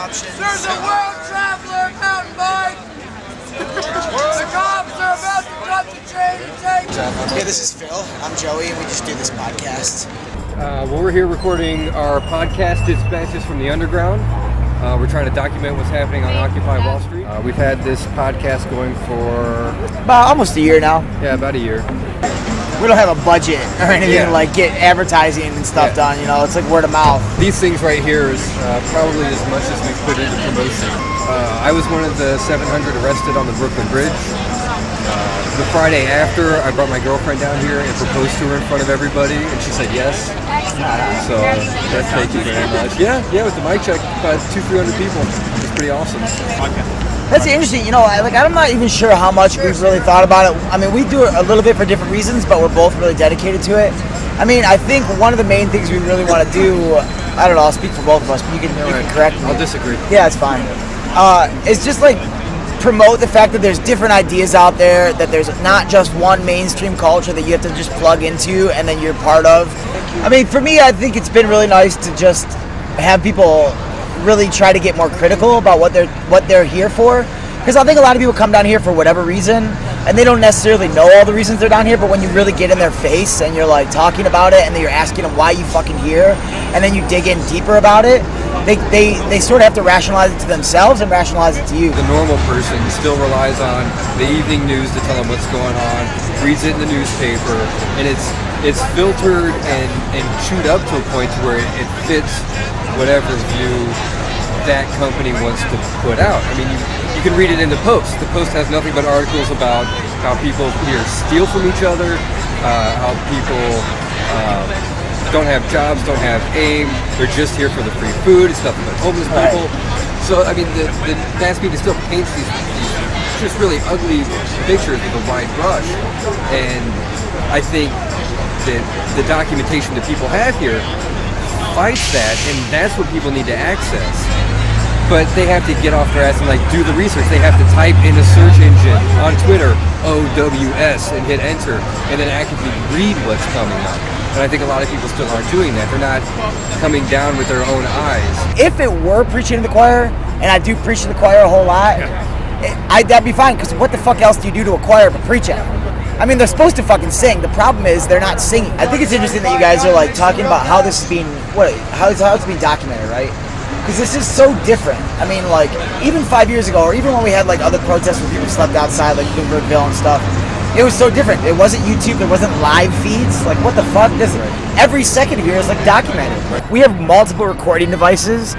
options. There's a world traveler mountain bike. The cops are about to cut the train and take. Hey, this is Phil. I'm Joey, and we just do this podcast. Well, we're here recording our podcast, Dispatches from the Underground. We're trying to document what's happening on Occupy Wall Street. We've had this podcast going for About almost a year now. about a year. We don't have a budget or anything to like get advertising and stuff done. You know, it's like word of mouth. These things right here is probably as much as we put into promotion. I was one of the 700 arrested on the Brooklyn Bridge. The Friday after, I brought my girlfriend down here and proposed to her in front of everybody, and she said yes. So that's thank you very much. Yeah, with the mic check, about 200-300 people. It's pretty awesome. That's interesting. You know, I'm not even sure how much we've really thought about it. I mean, we do it a little bit for different reasons, but we're both really dedicated to it. I mean, I think one of the main things we really want to do, I don't know, I'll speak for both of us, but you can correct me. I'll disagree. Yeah, it's fine. It's just like promote the fact that there's different ideas out there, that there's not just one mainstream culture that you have to just plug into and then you're part of. I mean, for me, I think it's been really nice to just have people really try to get more critical about what they're here for, because I think a lot of people come down here for whatever reason and they don't necessarily know all the reasons they're down here, but when you really get in their face and you're like talking about it and then you're asking them why you fucking here, and then you dig in deeper about it, they sort of have to rationalize it to themselves and rationalize it to you. The normal person still relies on the evening news to tell them what's going on, reads it in the newspaper, and it's filtered and chewed up to a point to where it fits whatever view that company wants to put out. I mean, you can read it in the Post. The Post has nothing but articles about how people here steal from each other, how people don't have jobs, don't have aim, they're just here for the free food, it's nothing but homeless people. So, I mean, the mass media still paints these just really ugly pictures with a wide brush. And I think that the documentation that people have here fights that, and that's what people need to access. But they have to get off their ass and do the research. They have to type in a search engine on Twitter, OWS, and hit enter, and then actively read what's coming up. And I think a lot of people still aren't doing that. They're not coming down with their own eyes. If it were preaching to the choir, and I do preach to the choir a whole lot, that'd be fine, because what the fuck else do you do to a choir but preach at? I mean, they're supposed to fucking sing. The problem is they're not singing. I think it's interesting that you guys are talking about how this is being, how it's being documented, right? Because this is so different. I mean, even 5 years ago, or even when we had other protests where people slept outside, like Bloombergville and stuff, it was so different. It wasn't YouTube, there wasn't live feeds. What the fuck? Every second of here is documented. We have multiple recording devices,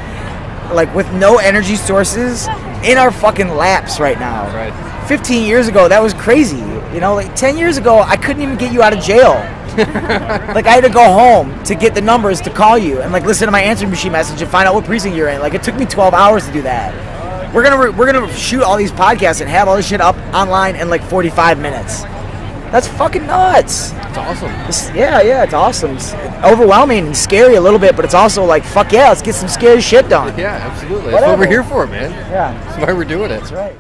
with no energy sources, in our fucking laps right now. Right. 15 years ago, that was crazy. 10 years ago, I couldn't even get you out of jail. I had to go home to get the numbers to call you and listen to my answering machine message and find out what precinct you're in. It took me 12 hours to do that. We're gonna shoot all these podcasts and have all this shit up online in 45 minutes. That's fucking nuts. It's awesome. It's awesome. It's overwhelming and scary a little bit, but it's also fuck yeah, let's get some scary shit done. Yeah, absolutely. That's what we're here for, man. Yeah. That's why we're doing it. That's right.